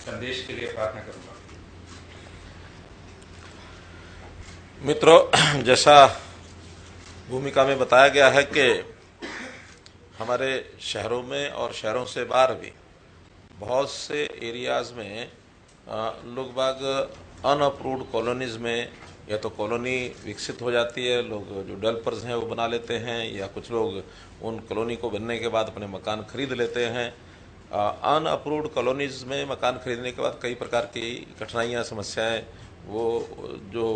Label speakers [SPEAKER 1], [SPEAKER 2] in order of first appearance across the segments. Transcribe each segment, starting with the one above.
[SPEAKER 1] संदेश के लिए प्रार्थना करूंगा।
[SPEAKER 2] मित्रों, जैसा भूमिका में बताया गया है कि हमारे शहरों में और शहरों से बाहर भी बहुत से एरियाज में लोग बाग अनअप्रूव्ड कॉलोनीज में या तो कॉलोनी विकसित हो जाती है, लोग जो डेवलपर्स हैं वो बना लेते हैं, या कुछ लोग उन कॉलोनी को बनने के बाद अपने मकान खरीद लेते हैं। अनअप्रूव्ड कॉलोनीज में मकान खरीदने के बाद कई प्रकार की कठिनाइयाँ, समस्याएं वो जो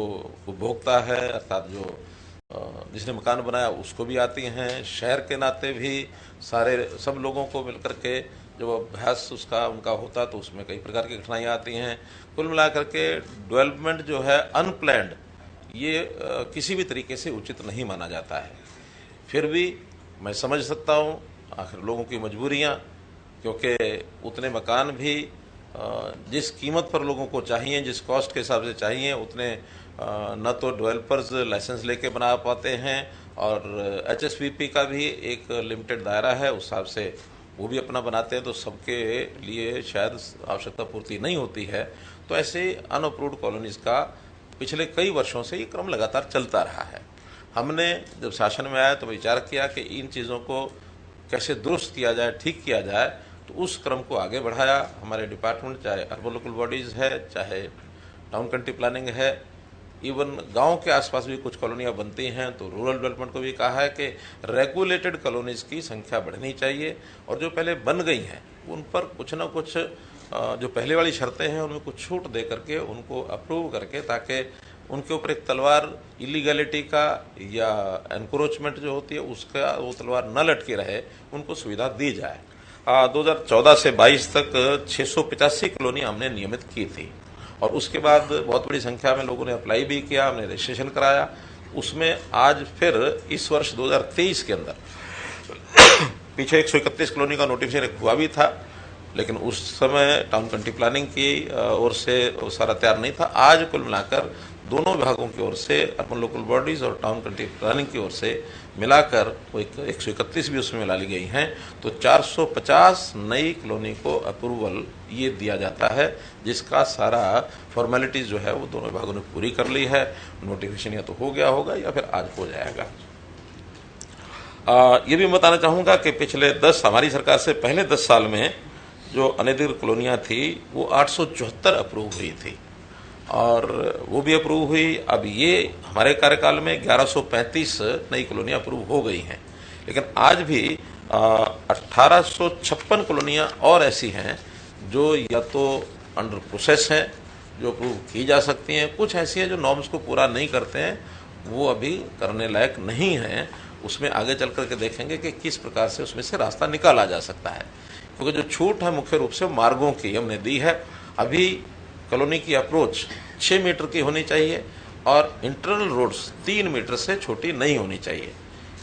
[SPEAKER 2] उपभोक्ता है अर्थात जो जिसने मकान बनाया उसको भी आती हैं। शहर के नाते भी सब लोगों को मिलकर के जब अभ्यास उसका उनका होता तो उसमें कई प्रकार की कठिनाइयाँ आती हैं। कुल मिलाकर के डेवलपमेंट जो है अनप्लैंड, ये किसी भी तरीके से उचित नहीं माना जाता है। फिर भी मैं समझ सकता हूँ आखिर लोगों की मजबूरियाँ, क्योंकि उतने मकान भी जिस कीमत पर लोगों को चाहिए, जिस कॉस्ट के हिसाब से चाहिए, उतने न तो डेवलपर्स लाइसेंस लेके बना पाते हैं, और एचएसपीपी का भी एक लिमिटेड दायरा है, उस हिसाब से वो भी अपना बनाते हैं, तो सबके लिए शायद आवश्यकता पूर्ति नहीं होती है। तो ऐसे अनअप्रूव्ड कॉलोनीज का पिछले कई वर्षों से ये क्रम लगातार चलता रहा है। हमने जब शासन में आया तो विचार किया कि इन चीज़ों को कैसे दुरुस्त किया जाए, ठीक किया जाए, तो उस क्रम को आगे बढ़ाया। हमारे डिपार्टमेंट, चाहे अर्बन लोकल बॉडीज़ है, चाहे टाउन कंट्री प्लानिंग है, इवन गांव के आसपास भी कुछ कॉलोनियां बनती हैं, तो रूरल डेवलपमेंट को भी कहा है कि रेगुलेटेड कॉलोनीज़ की संख्या बढ़नी चाहिए, और जो पहले बन गई हैं उन पर कुछ ना कुछ जो पहले वाली शर्तें हैं उनमें कुछ छूट दे करके उनको अप्रूव करके, ताकि उनके ऊपर एक तलवार इलीगैलिटी का या एनक्रोचमेंट जो होती है उसका वो तलवार न लटके रहे, उनको सुविधा दी जाए। 2014 से 22 तक 685 कॉलोनी हमने नियमित की थी, और उसके बाद बहुत बड़ी संख्या में लोगों ने अप्लाई भी किया, हमने रजिस्ट्रेशन कराया। उसमें आज फिर इस वर्ष 2023 के अंदर पीछे 131 कॉलोनी का नोटिफिकेशन हुआ भी था, लेकिन उस समय टाउन कंट्री प्लानिंग की ओर से वो सारा तैयार नहीं था। आज कुल मिलाकर दोनों विभागों की ओर से, अर्बन लोकल बॉडीज और टाउन कंट्री प्लानिंग की ओर से मिलाकर वो 131 भी उसमें मिला ली गई हैं, तो 450 नई कॉलोनी को अप्रूवल ये दिया जाता है, जिसका सारा फॉर्मेलिटीज जो है वो दोनों विभागों ने पूरी कर ली है। नोटिफिकेशन या तो हो गया होगा या फिर आज हो जाएगा। ये भी बताना चाहूँगा कि पिछले हमारी सरकार से पहले 10 साल में जो अनधिकृत कॉलोनियाँ थी वो 874 अप्रूव हुई थी, और वो भी अप्रूव हुई। अब ये हमारे कार्यकाल में 1135 नई कॉलोनियाँ अप्रूव हो गई हैं, लेकिन आज भी 1856 कॉलोनियाँ और ऐसी हैं जो या तो अंडर प्रोसेस हैं, जो अप्रूव की जा सकती हैं, कुछ ऐसी हैं जो नॉर्म्स को पूरा नहीं करते हैं, वो अभी करने लायक नहीं हैं। उसमें आगे चल करके देखेंगे कि किस प्रकार से उसमें से रास्ता निकाला जा सकता है, क्योंकि जो छूट है मुख्य रूप से मार्गों की हमने दी है। अभी कॉलोनी की अप्रोच 6 मीटर की होनी चाहिए, और इंटरनल रोड्स 3 मीटर से छोटी नहीं होनी चाहिए,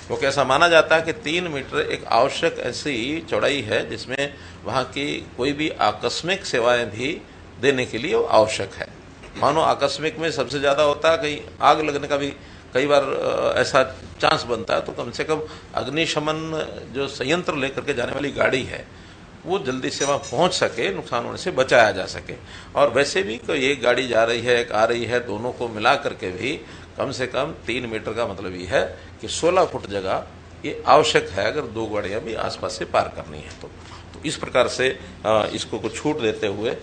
[SPEAKER 2] क्योंकि ऐसा माना जाता है कि 3 मीटर एक आवश्यक ऐसी चौड़ाई है जिसमें वहाँ की कोई भी आकस्मिक सेवाएं भी देने के लिए आवश्यक है। मानो आकस्मिक में सबसे ज़्यादा होता है, कहीं आग लगने का भी कई बार ऐसा चांस बनता है, तो कम से कम अग्निशमन जो संयंत्र लेकर के जाने वाली गाड़ी है वो जल्दी से वहाँ पहुँच सके, नुकसान होने से बचाया जा सके। और वैसे भी कोई एक गाड़ी जा रही है, एक आ रही है, दोनों को मिला करके भी कम से कम 3 मीटर का मतलब ये है कि 16 फुट जगह ये आवश्यक है, अगर 2 गाड़ियाँ भी आसपास से पार करनी है तो इस प्रकार से इसको कुछ छूट देते हुए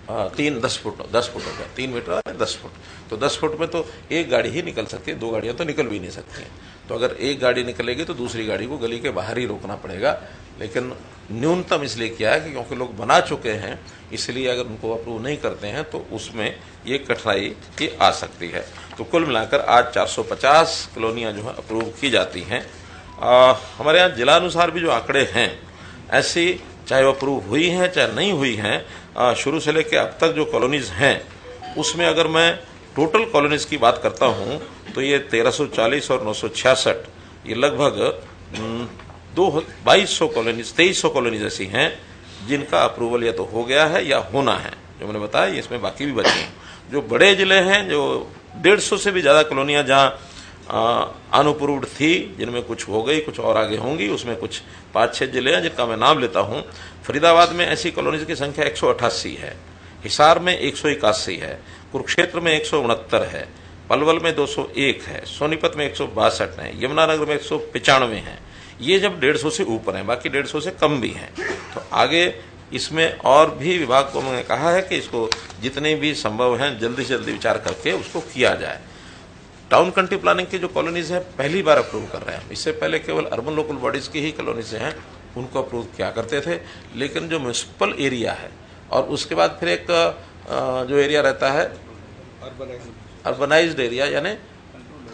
[SPEAKER 2] 10 फुट हो गया, 3 मीटर और 10 फुट, तो 10 फुट में तो एक गाड़ी ही निकल सकती है, 2 गाड़ियाँ तो निकल भी नहीं सकती हैं। तो अगर एक गाड़ी निकलेगी तो दूसरी गाड़ी को गली के बाहर ही रोकना पड़ेगा, लेकिन न्यूनतम इसलिए किया है कि क्योंकि लोग बना चुके हैं, इसलिए अगर उनको अप्रूव नहीं करते हैं तो उसमें ये कठिनाई की आ सकती है। तो कुल मिलाकर आज 450 कॉलोनियाँ जो है अप्रूव की जाती हैं। हमारे यहाँ जिलानुसार भी जो आंकड़े हैं, ऐसी चाहे वो अप्रूव हुई हैं चाहे नहीं हुई हैं, शुरू से लेकर अब तक जो कॉलोनीज हैं उसमें अगर मैं टोटल कॉलोनीज की बात करता हूँ तो ये 1340 और 966, ये लगभग 2200 कॉलोनीज 2300 कॉलोनीज ऐसी हैं जिनका अप्रूवल या तो हो गया है या होना है। जो मैंने बताया इसमें बाकी भी बचे हैं। जो बड़े जिले हैं, जो 150 से भी ज़्यादा कॉलोनियाँ जहाँ अनअप्रूव्ड थी, जिनमें कुछ हो गई, कुछ और आगे होंगी। उसमें कुछ 5-6 जिले हैं जिनका मैं नाम लेता हूँ। फरीदाबाद में ऐसी कॉलोनीज की संख्या 188 है, हिसार में 181 है, कुरुक्षेत्र में 169 है, पलवल में 201 है, सोनीपत में 162 है, यमुनानगर में 195 है। ये जब 150 से ऊपर हैं, बाकी 150 से कम भी हैं। तो आगे इसमें और भी विभाग को उन्होंने कहा है कि इसको जितने भी संभव हैं जल्दी से जल्दी विचार करके उसको किया जाए। टाउन कंट्री प्लानिंग की जो कॉलोनीज हैं पहली बार अप्रूव कर रहे हैं। इससे पहले केवल अर्बन लोकल बॉडीज की ही कॉलोनीज हैं, उनको अप्रूव किया करते थे। लेकिन जो म्यूनसिपल एरिया है और उसके बाद फिर एक जो एरिया रहता है अर्बनाइज्ड एरिया यानी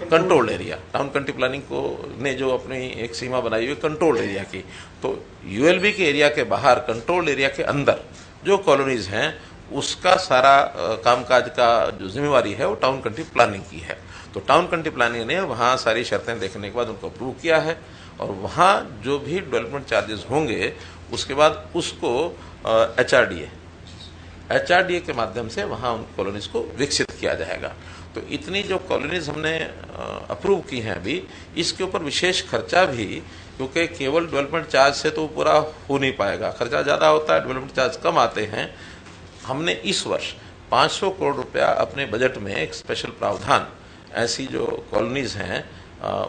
[SPEAKER 2] controlled area, town country planning को ने जो अपनी एक सीमा बनाई हुई कंट्रोल्ड एरिया की, तो यूएलबी के एरिया के बाहर कंट्रोल्ड एरिया के अंदर जो कॉलोनीज हैं उसका सारा कामकाज का जो जिम्मेवारी है वो टाउन कंट्री प्लानिंग की है। तो टाउन कंट्री प्लानिंग ने वहाँ सारी शर्तें देखने के बाद उनको अप्रूव किया है और वहाँ जो भी डेवलपमेंट चार्जेस होंगे उसके बाद उसको एचआरडीए के माध्यम से वहाँ उन कॉलोनीज को विकसित किया जाएगा। तो इतनी जो कॉलोनीज हमने अप्रूव की हैं अभी, इसके ऊपर विशेष खर्चा भी, क्योंकि केवल डेवलपमेंट चार्ज से तो पूरा हो नहीं पाएगा, खर्चा ज़्यादा होता है, डेवलपमेंट चार्ज कम आते हैं। हमने इस वर्ष 500 करोड़ रुपया अपने बजट में एक स्पेशल प्रावधान ऐसी जो कॉलोनीज हैं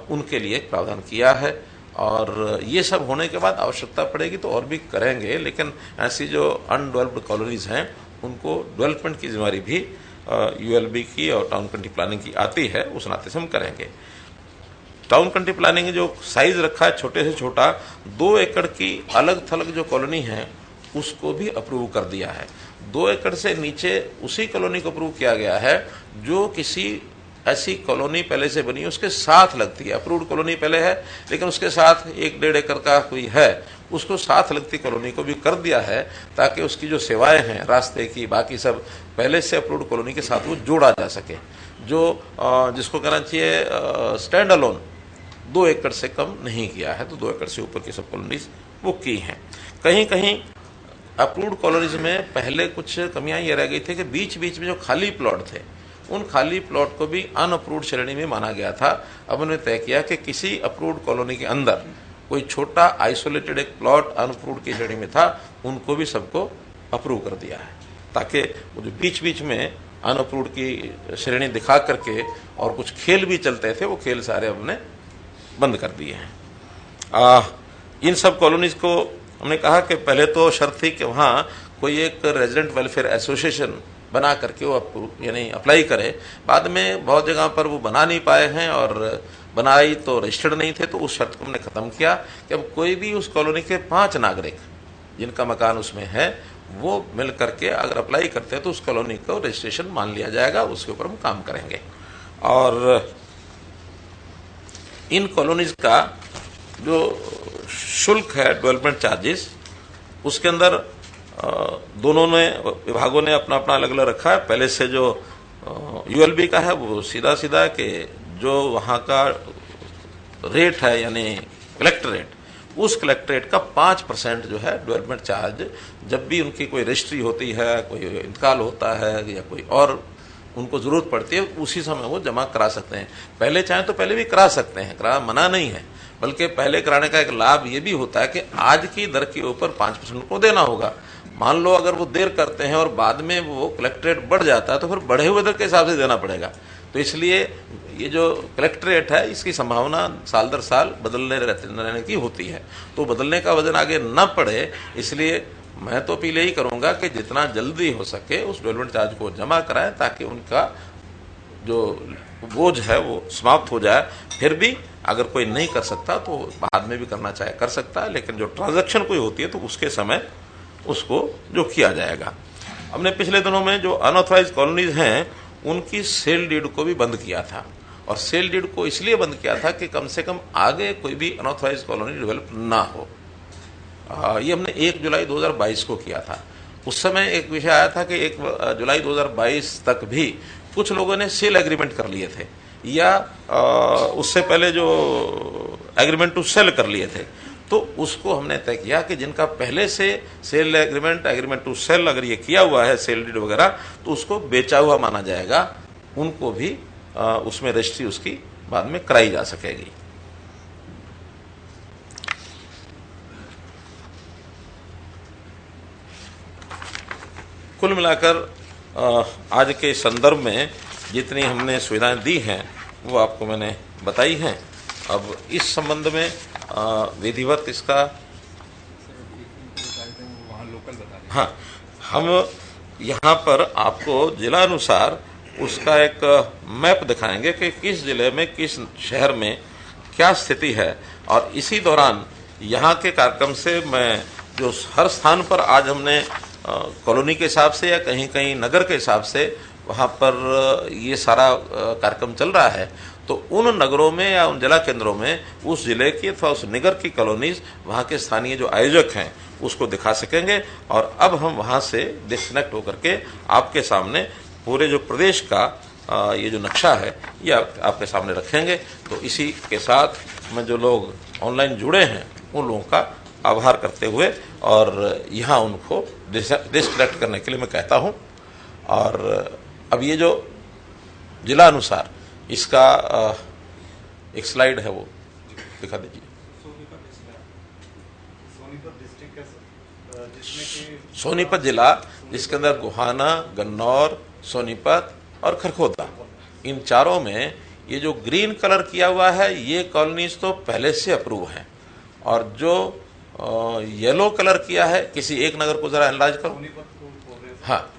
[SPEAKER 2] उनके लिए एक प्रावधान किया है। और ये सब होने के बाद आवश्यकता पड़ेगी तो और भी करेंगे, लेकिन ऐसी जो अनडेवलप्ड कॉलोनीज हैं उनको डेवलपमेंट की जिम्मेदारी भी यूएलबी की और टाउन कंट्री प्लानिंग की आती है, उस नाते से हम करेंगे। टाउन कंट्री प्लानिंग जो साइज रखा है छोटे से छोटा, 2 एकड़ की अलग थलग जो कॉलोनी है उसको भी अप्रूव कर दिया है। 2 एकड़ से नीचे उसी कॉलोनी को अप्रूव किया गया है जो किसी ऐसी कॉलोनी पहले से बनी उसके साथ लगती है। अप्रूव्ड कॉलोनी पहले है लेकिन उसके साथ 1-1.5 एकड़ का कोई है, उसको साथ लगती कॉलोनी को भी कर दिया है ताकि उसकी जो सेवाएं हैं रास्ते की बाकी सब पहले से अप्रूव्ड कॉलोनी के साथ वो जोड़ा जा सके। जो जिसको कहना चाहिए स्टैंड अलोन 2 एकड़ से कम नहीं किया है, तो 2 एकड़ से ऊपर की सब कॉलोनीज वो की हैं। कहीं कहीं अप्रूव्ड कॉलोनीज में पहले कुछ कमियां ये रह गई थी कि बीच बीच में जो खाली प्लॉट थे उन खाली प्लॉट को भी अनअप्रूव्ड श्रेणी में माना गया था। अब उन्होंने तय किया कि किसी अप्रूव्ड कॉलोनी के अंदर कोई छोटा आइसोलेटेड एक प्लॉट अनअप्रूव्ड की श्रेणी में था, उनको भी सबको अप्रूव कर दिया है ताकि वो जो बीच बीच में अनअप्रूव्ड की श्रेणी दिखा करके और कुछ खेल भी चलते थे वो खेल सारे हमने बंद कर दिए हैं। इन सब कॉलोनीज को हमने कहा कि पहले तो शर्त थी कि वहाँ कोई एक रेजिडेंट वेलफेयर एसोसिएशन बना करके वो यानी अप्लाई करे। बाद में बहुत जगह पर वो बना नहीं पाए हैं और बनाई तो रजिस्टर्ड नहीं थे, तो उस शर्त को हमने ख़त्म किया कि अब कोई भी उस कॉलोनी के 5 नागरिक जिनका मकान उसमें है वो मिल करके अगर अप्लाई करते हैं तो उस कॉलोनी को रजिस्ट्रेशन मान लिया जाएगा, उसके ऊपर हम काम करेंगे। और इन कॉलोनीज का जो शुल्क है डेवलपमेंट चार्जेस, उसके अंदर दोनों ने विभागों ने अपना अपना अलग अलग रखा है। पहले से जो यूएलबी का है वो सीधा सीधा कि जो वहाँ का रेट है यानी कलेक्टर रेट, उस कलेक्टर रेट का 5% जो है डेवलपमेंट चार्ज जब भी उनकी कोई रजिस्ट्री होती है, कोई इंतकाल होता है या कोई और उनको जरूरत पड़ती है, उसी समय वो जमा करा सकते हैं। पहले चाहें तो पहले भी करा सकते हैं, करा मना नहीं है, बल्कि पहले कराने का एक लाभ ये भी होता है कि आज की दर के ऊपर 5% को देना होगा। मान लो अगर वो देर करते हैं और बाद में वो कलेक्ट्रेट बढ़ जाता है तो फिर बढ़े हुए दर के हिसाब से देना पड़ेगा। तो इसलिए ये जो कलेक्ट्रेट है इसकी संभावना साल दर साल बदलने रहने की होती है, तो बदलने का वजन आगे न पड़े, इसलिए मैं तो अपील यही करूँगा कि जितना जल्दी हो सके उस डेवलपमेंट चार्ज को जमा कराएं ताकि उनका जो बोझ है वो समाप्त हो जाए। फिर भी अगर कोई नहीं कर सकता तो बाद में भी करना चाहे कर सकता है, लेकिन जो ट्रांजैक्शन कोई होती है तो उसके समय उसको जो किया जाएगा। हमने पिछले दिनों में जो अनऑथराइज्ड कॉलोनीज हैं उनकी सेल डीड को भी बंद किया था, और सेल डीड को इसलिए बंद किया था कि कम से कम आगे कोई भी अनऑथराइज्ड कॉलोनी डेवलप ना हो। ये हमने 1 जुलाई 2022 को किया था। उस समय एक विषय आया था कि 1 जुलाई 2022 तक भी कुछ लोगों ने सेल एग्रीमेंट कर लिए थे या उससे पहले जो एग्रीमेंट टू सेल कर लिए थे, तो उसको हमने तय किया कि जिनका पहले से सेल एग्रीमेंट टू सेल अगर ये किया हुआ है सेल डीड वगैरह, तो उसको बेचा हुआ माना जाएगा, उनको भी उसमें रजिस्ट्री उसकी बाद में कराई जा सकेगी। कुल मिलाकर आज के संदर्भ में जितनी हमने सुविधाएं दी हैं वो आपको मैंने बताई हैं। अब इस संबंध में विधिवत इसका हाँ, हम यहाँ पर आपको जिलानुसार उसका एक मैप दिखाएंगे कि किस जिले में किस शहर में क्या स्थिति है, और इसी दौरान यहाँ के कार्यक्रम से मैं जो हर स्थान पर आज हमने कॉलोनी के हिसाब से या कहीं कहीं नगर के हिसाब से वहाँ पर ये सारा कार्यक्रम चल रहा है, तो उन नगरों में या उन जिला केंद्रों में उस जिले की अथवा उस निगर की कॉलोनीज वहाँ के स्थानीय जो आयोजक हैं उसको दिखा सकेंगे। और अब हम वहाँ से डिस्कनेक्ट होकर के आपके सामने पूरे जो प्रदेश का ये जो नक्शा है ये आपके सामने रखेंगे। तो इसी के साथ मैं जो लोग ऑनलाइन जुड़े हैं उन लोगों का आभार करते हुए और यहाँ उनको डिस्कनेक्ट करने के लिए मैं कहता हूँ। और अब ये जो जिला अनुसार इसका एक स्लाइड है वो दिखा दीजिए। सोनीपत जिला जिसके अंदर गोहाना, गन्नौर, सोनीपत और खरखोदा, इन चारों में ये जो ग्रीन कलर किया हुआ है ये कॉलोनीज तो पहले से अप्रूव है, और जो येलो कलर किया है, किसी एक नगर को जरा एनालाइज करो। हाँ,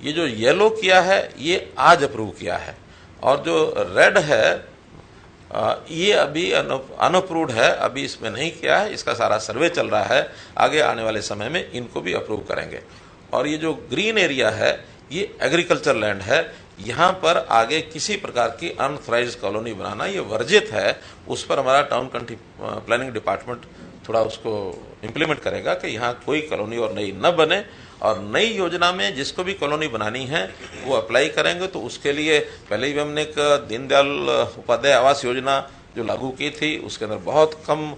[SPEAKER 2] ये जो येलो किया है ये आज अप्रूव किया है, और जो रेड है ये अभी अनअप्रूव्ड है, अभी इसमें नहीं किया है, इसका सारा सर्वे चल रहा है, आगे आने वाले समय में इनको भी अप्रूव करेंगे। और ये जो ग्रीन एरिया है ये एग्रीकल्चर लैंड है, यहाँ पर आगे किसी प्रकार की अनऑथराइज्ड कॉलोनी बनाना ये वर्जित है। उस पर हमारा टाउन कंट्री प्लानिंग डिपार्टमेंट थोड़ा उसको इम्प्लीमेंट करेगा कि यहाँ कोई कॉलोनी और नई न बने, और नई योजना में जिसको भी कॉलोनी बनानी है वो अप्लाई करेंगे। तो उसके लिए पहले ही हमने एक दीनदयाल उपाध्याय आवास योजना जो लागू की थी उसके अंदर बहुत कम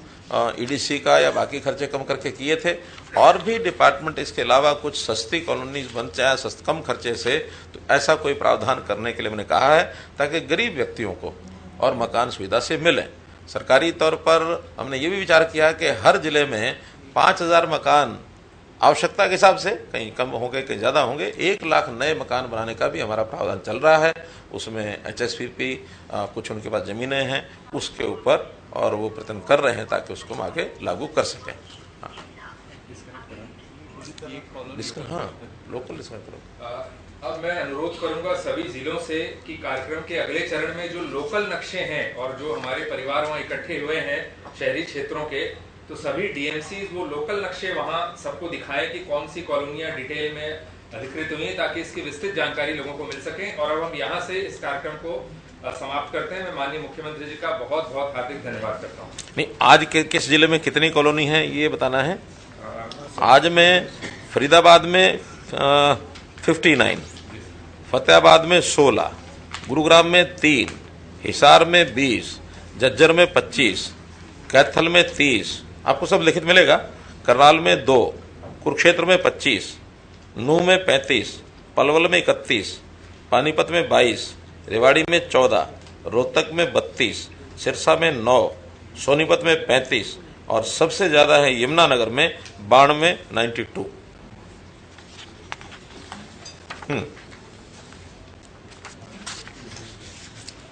[SPEAKER 2] ईडीसी का या बाकी खर्चे कम करके किए थे, और भी डिपार्टमेंट इसके अलावा कुछ सस्ती कॉलोनीज बन जाए कम खर्चे से, तो ऐसा कोई प्रावधान करने के लिए मैंने कहा है ताकि गरीब व्यक्तियों को और मकान सुविधा से मिले। सरकारी तौर पर हमने ये भी विचार किया कि हर जिले में 5000 मकान आवश्यकता के हिसाब से, कहीं कम होंगे कहीं ज़्यादा होंगे, 1 लाख नए मकान बनाने का भी हमारा प्रावधान चल रहा है। उसमें एचएसपीपी कुछ उनके पास ज़मीनें हैं उसके ऊपर, और वो प्रयत्न कर रहे हैं ताकि उसको हम आगे लागू कर सकें। हाँ, लोकल डिस्कनेक्ट करो।
[SPEAKER 1] अब मैं अनुरोध करूंगा सभी जिलों से कि कार्यक्रम के अगले चरण में जो लोकल नक्शे हैं और जो हमारे परिवार वहाँ इकट्ठे हुए हैं शहरी क्षेत्रों के, तो सभी डीएमसी वो लोकल नक्शे वहाँ सबको दिखाएं कि कौन सी कॉलोनियां डिटेल में अधिकृत हुई हैं, ताकि इसकी विस्तृत जानकारी लोगों को मिल सके। और अब हम यहाँ से इस कार्यक्रम को समाप्त करते हैं। मैं माननीय मुख्यमंत्री जी का बहुत बहुत हार्दिक धन्यवाद करता हूँ।
[SPEAKER 2] नहीं, आज किस जिले में कितनी कॉलोनी है ये बताना है। आज में फरीदाबाद में 59, फतेहाबाद में 16, गुरुग्राम में 3, हिसार में 20, झज्जर में 25, कैथल में 30, आपको सब लिखित मिलेगा, करनाल में 2, कुरुक्षेत्र में 25, नूह में 35, पलवल में 31, पानीपत में 22, रेवाड़ी में 14, रोहतक में 32, सिरसा में 9, सोनीपत में 35, और सबसे ज्यादा है यमुनानगर में 92, 92।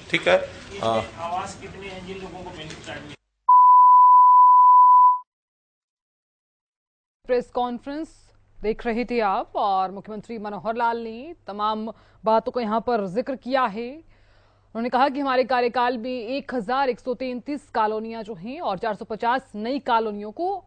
[SPEAKER 2] ठीक है।
[SPEAKER 3] आवास कितने हैं जिन लोगों को बेनिफिट मिले?
[SPEAKER 4] प्रेस कॉन्फ्रेंस देख रहे थे आप, और मुख्यमंत्री मनोहर लाल ने तमाम बातों को यहां पर जिक्र किया है। उन्होंने कहा कि हमारे कार्यकाल में 1133 कॉलोनियां जो हैं और 450 नई कॉलोनियों को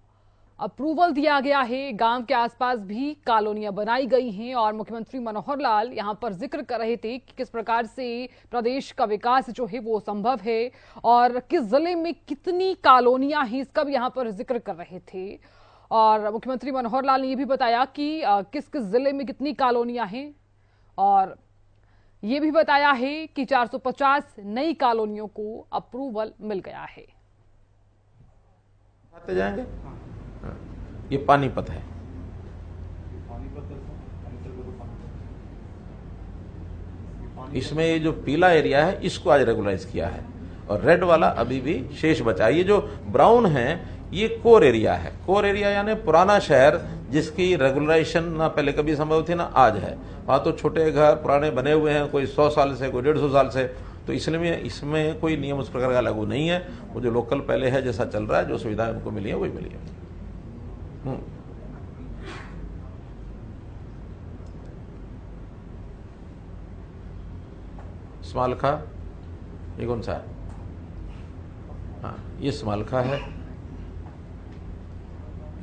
[SPEAKER 4] अप्रूवल दिया गया है। गांव के आसपास भी कॉलोनियां बनाई गई हैं, और मुख्यमंत्री मनोहर लाल यहां पर जिक्र कर रहे थे कि किस प्रकार से प्रदेश का विकास जो है वो संभव है, और किस जिले में कितनी कॉलोनियां हैं इसका भी यहां पर जिक्र कर रहे थे। और मुख्यमंत्री मनोहर लाल ने यह भी बताया कि किस किस जिले में कितनी कॉलोनियां हैं, और ये भी बताया है कि 450 नई कॉलोनियों को अप्रूवल मिल गया है।
[SPEAKER 2] आते जाएंगे। ये पानीपत है। इसमें ये जो पीला एरिया है इसको आज रेगुलाइज किया है, और रेड वाला अभी भी शेष बचा है। ये जो ब्राउन है ये कोर एरिया है। कोर एरिया यानी पुराना शहर जिसकी रेगुलराइजेशन ना पहले कभी संभव थी ना आज है। वहाँ तो छोटे घर पुराने बने हुए हैं, कोई 100 साल से, कोई 150 साल से, तो इसलिए इसमें कोई नियम उस प्रकार का लागू नहीं है। वो जो लोकल पहले है जैसा चल रहा है, जो सुविधाएं उनको मिली है वही मिली है। स्मालखा ये कौन सा है? हाँ ये स्मालखा है,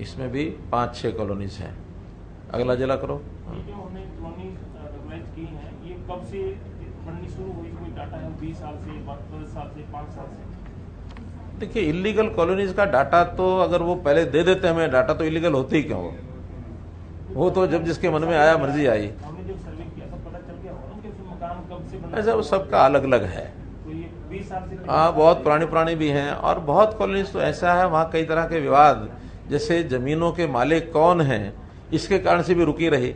[SPEAKER 2] इसमें भी 5-6 कॉलोनीज हैं। अगला जिला करो।
[SPEAKER 3] ये जो हमने कॉलोनी रेगुलाइज की है, ये कब से बननी शुरू हुई? कोई डाटा है 20 साल से, 10 साल से, 5 साल से?
[SPEAKER 2] देखिए इलीगल कॉलोनीज का डाटा तो अगर वो पहले दे देते हमें डाटा, तो इलीगल होती ही क्यों वो तो जब जिसके मन में आया मर्जी आई।
[SPEAKER 3] हमने जब सर्वे किया तो पता चल गया होगा कि मकान कब से बना।
[SPEAKER 2] ऐसा वो सबका अलग अलग है।
[SPEAKER 3] तो ये 20 साल से,
[SPEAKER 2] हाँ बहुत पुरानी भी हैं, और बहुत कॉलोनीज तो ऐसा है वहाँ कई तरह के विवाद, जैसे जमीनों के मालिक कौन हैं इसके कारण से भी रुकी रही।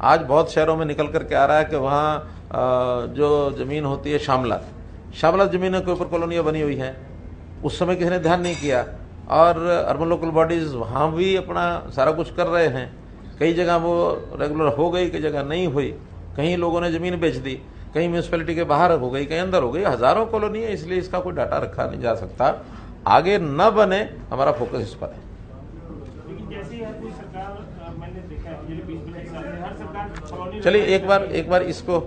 [SPEAKER 2] आज बहुत शहरों में निकल करके आ रहा है कि वहाँ जो जमीन होती है शामलात जमीनों के ऊपर कॉलोनियाँ बनी हुई हैं। उस समय किसी ने ध्यान नहीं किया, और अर्बन लोकल बॉडीज वहाँ भी अपना सारा कुछ कर रहे हैं। कई जगह वो रेगुलर हो गई, कई जगह नहीं हुई, कहीं लोगों ने जमीन बेच दी, कहीं म्यूनसिपैलिटी के बाहर हो गई, कहीं अंदर हो गई। हजारों कॉलोनी है, इसलिए इसका कोई डाटा रखा नहीं जा सकता। आगे न बने, हमारा फोकस इस पर है।
[SPEAKER 3] लेकिन जैसे हर कोई सरकार, मैंने देखा है 20-25 साल से हर सरकार कॉलोनी।
[SPEAKER 2] चलिए एक बार इसको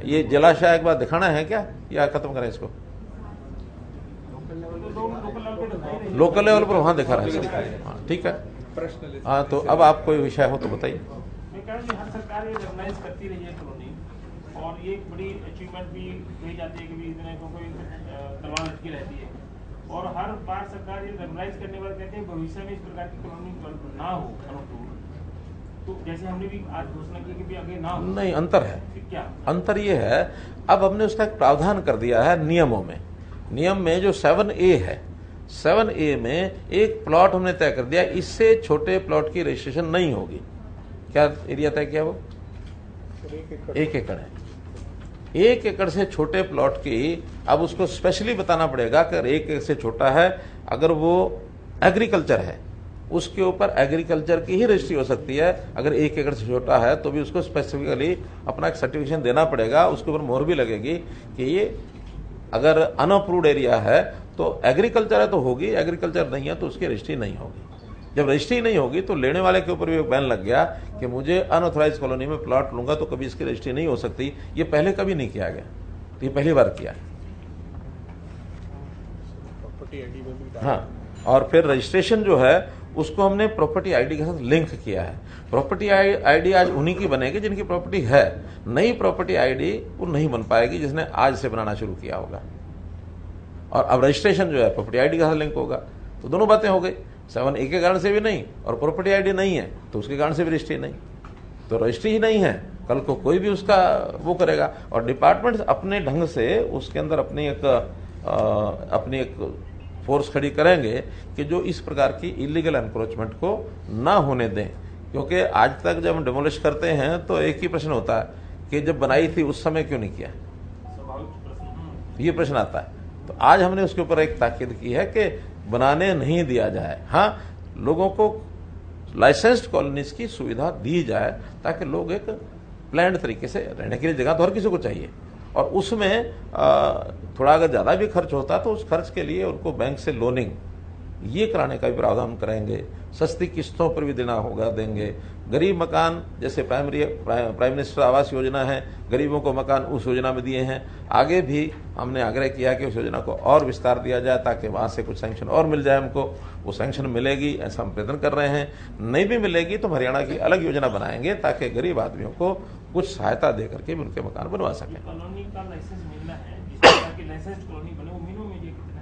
[SPEAKER 2] ये जलाशय एक बार दिखाना है क्या, या खत्म करें इसको? लोकल लेवल पर वहाँ दिखा रहा है। हाँ ठीक है। हाँ तो अब आप कोई विषय हो तो बताइए।
[SPEAKER 3] मैं कह रहा हूँ हर सरकार ये रेगुलाइज करती रही है कॉलोनी, और ये एक बड़ी अचीवमेंट भी कही जाती है कि भी इतने को कोई तलवार लटकी रहती है, और हर बार सरकार ये रेगुलाइज करने वाले कहते हैं भविष्य में इस प्रकार की कॉलोनी ना हो अनुकूल। तो जैसे हमने भी आज घोषणा की कि भी आगे ना हो।
[SPEAKER 2] नहीं, अंतर है।
[SPEAKER 3] क्या
[SPEAKER 2] अंतर ये है, अब हमने उसका एक प्रावधान कर दिया है नियमों में। नियम में जो 7A है, 7A में एक प्लॉट हमने तय कर दिया, इससे छोटे प्लॉट की रजिस्ट्रेशन नहीं होगी। क्या एरिया तय किया? वो 1 एकड़ है। 1 एकड़ से छोटे प्लॉट की अब उसको स्पेशली बताना पड़ेगा कि 1 एकड़ से छोटा है, अगर वो एग्रीकल्चर है उसके ऊपर एग्रीकल्चर की ही रजिस्ट्री हो सकती है। अगर 1 एकड़ से छोटा है तो भी उसको स्पेसिफिकली अपना एक सर्टिफिकेशन देना पड़ेगा, उसके ऊपर मोहर भी लगेगी कि ये अगर अनअप्रूव्ड एरिया है तो एग्रीकल्चर है तो होगी, एग्रीकल्चर नहीं है तो उसकी रजिस्ट्री नहीं होगी। जब रजिस्ट्री नहीं होगी तो लेने वाले के ऊपर भी एक बैन लग गया कि मुझे अनऑथराइज कॉलोनी में प्लॉट लूंगा तो कभी इसकी रजिस्ट्री नहीं हो सकती। ये पहले कभी नहीं किया गया, तो ये पहली बार किया है। हाँ, और फिर रजिस्ट्रेशन जो है उसको हमने प्रॉपर्टी आईडी के साथ लिंक किया है। प्रॉपर्टी आईडी आज उन्हीं की बनेगी जिनकी प्रॉपर्टी है। नई प्रॉपर्टी आईडी वो नहीं बन पाएगी जिसने आज से बनाना शुरू किया होगा। और अब रजिस्ट्रेशन जो है प्रॉपर्टी आईडी के साथ लिंक होगा, तो दोनों बातें हो गई। 7A के कारण से भी नहीं, और प्रॉपर्टी आईडी नहीं है तो उसके कारण से भी रजिस्ट्री नहीं। तो रजिस्ट्री ही नहीं है, कल को कोई भी उसका वो करेगा। और डिपार्टमेंट अपने ढंग से उसके अंदर अपनी एक फोर्स खड़ी करेंगे कि जो इस प्रकार की इलीगल एनक्रोचमेंट को ना होने दें। क्योंकि आज तक जब हम डिमोलिश करते हैं तो एक ही प्रश्न होता है कि जब बनाई थी उस समय क्यों नहीं किया, ये प्रश्न आता है। तो आज हमने उसके ऊपर एक ताकीद की है कि बनाने नहीं दिया जाए। हाँ, लोगों को लाइसेंस्ड कॉलोनीज की सुविधा दी जाए ताकि लोग एक प्लान्ड तरीके से रहने के लिए जगह तो हर किसी को चाहिए, और उसमें थोड़ा अगर ज़्यादा भी खर्च होता तो उस खर्च के लिए उनको बैंक से लोनिंग ये कराने का भी प्रावधान करेंगे। सस्ती किस्तों पर भी देना होगा, देंगे। गरीब मकान जैसे प्राइम मिनिस्टर आवास योजना है, गरीबों को मकान उस योजना में दिए हैं। आगे भी हमने आग्रह किया कि उस योजना को और विस्तार दिया जाए ताकि वहाँ से कुछ सैंक्शन और मिल जाए हमको। वो सैंक्शन मिलेगी ऐसा हम प्रयत्न कर रहे हैं। नहीं भी मिलेगी तो हरियाणा की अलग योजना बनाएंगे ताकि गरीब आदमियों को कुछ सहायता दे करके भी उनके मकान बनवा सकें।
[SPEAKER 3] कॉलोनी का लाइसेंस मिलना है, जिस प्रकार की लाइसेंस्ड कॉलोनी बने वो मिनिमम एरिया कितना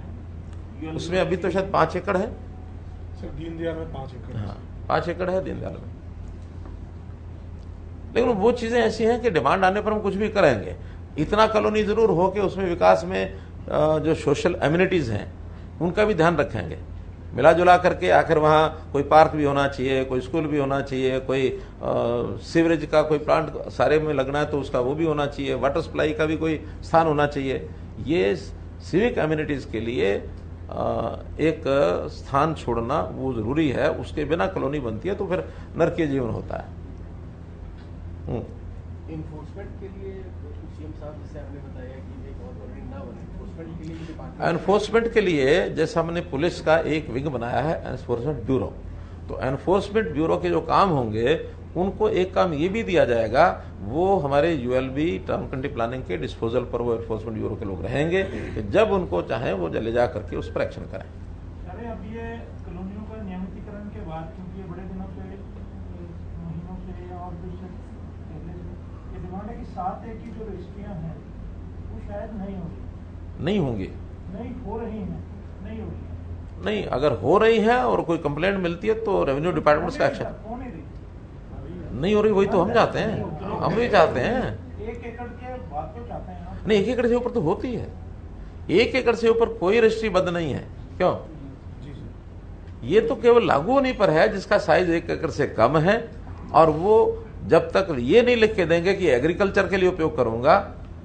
[SPEAKER 3] है?
[SPEAKER 2] उसमें अभी तो शायद 5 एकड़ है
[SPEAKER 5] सर, दीनदयाल में 5 एकड़।
[SPEAKER 2] हाँ, 5 एकड़ है दीनदयाल में। लेकिन वो चीजें ऐसी हैं कि डिमांड आने पर हम कुछ भी करेंगे। इतना कॉलोनी जरूर हो कि उसमें विकास में जो सोशल एमिनिटीज हैं उनका भी ध्यान रखेंगे। मिला जुला करके आखिर वहाँ कोई पार्क भी होना चाहिए, कोई स्कूल भी होना चाहिए, कोई सीवरेज का कोई प्लांट सारे में लगना है तो उसका वो भी होना चाहिए, वाटर सप्लाई का भी कोई स्थान होना चाहिए। ये सिविक एम्यूनिटीज के लिए एक स्थान छोड़ना वो जरूरी है। उसके बिना कॉलोनी बनती है तो फिर नरकीय जीवन होता है।
[SPEAKER 6] इन्फोर्समेंट के लिए सीएम साहब जैसे आपने बताया कि एक और कॉलोनी ना बने, इन्फोर्समेंट के लिए डिपार्टमेंट,
[SPEAKER 2] एनफोर्समेंट के लिए जैसे हमने पुलिस का एक विंग बनाया है एनफोर्समेंट ब्यूरो, तो एनफोर्समेंट ब्यूरो के जो काम होंगे उनको एक काम ये भी दिया जाएगा, वो हमारे यूएलबी टाउन कंट्री प्लानिंग के डिस्पोजल पर वो एनफोर्समेंट ब्यूरो के लोग रहेंगे कि जब उनको चाहे वो ले जा करके उस पर एक्शन करें।
[SPEAKER 3] अरे अब ये कॉलोनियों का नियमितीकरण के बाद, क्योंकि ये बड़े दिनों से, महीनों से या और कुछ पहले से ये डिमांड है कि 7A की जो रजिस्ट्रियाँ हैं वो शायद नहीं होंगी,
[SPEAKER 2] नहीं होंगी,
[SPEAKER 3] नहीं हो रही हैं, नहीं हो रही हैं।
[SPEAKER 2] नहीं, अगर हो रही है और कोई कंप्लेंट मिलती है तो रेवेन्यू डिपार्टमेंट का एक्शन।
[SPEAKER 3] हो नहीं रही,
[SPEAKER 2] नहीं हो रही, वही तो हम चाहते हैं, हम भी चाहते हैं।
[SPEAKER 3] 1 एकड़ के बाद तो चाहते हैं आप।
[SPEAKER 2] नहीं, 1 एकड़ से ऊपर तो होती है, 1 एकड़ से ऊपर कोई रजिस्ट्री बंद नहीं है। क्यों? ये तो केवल लागू होने पर है जिसका साइज 1 एकड़ से कम है, और वो जब तक ये नहीं लिख के देंगे कि एग्रीकल्चर के लिए उपयोग करूंगा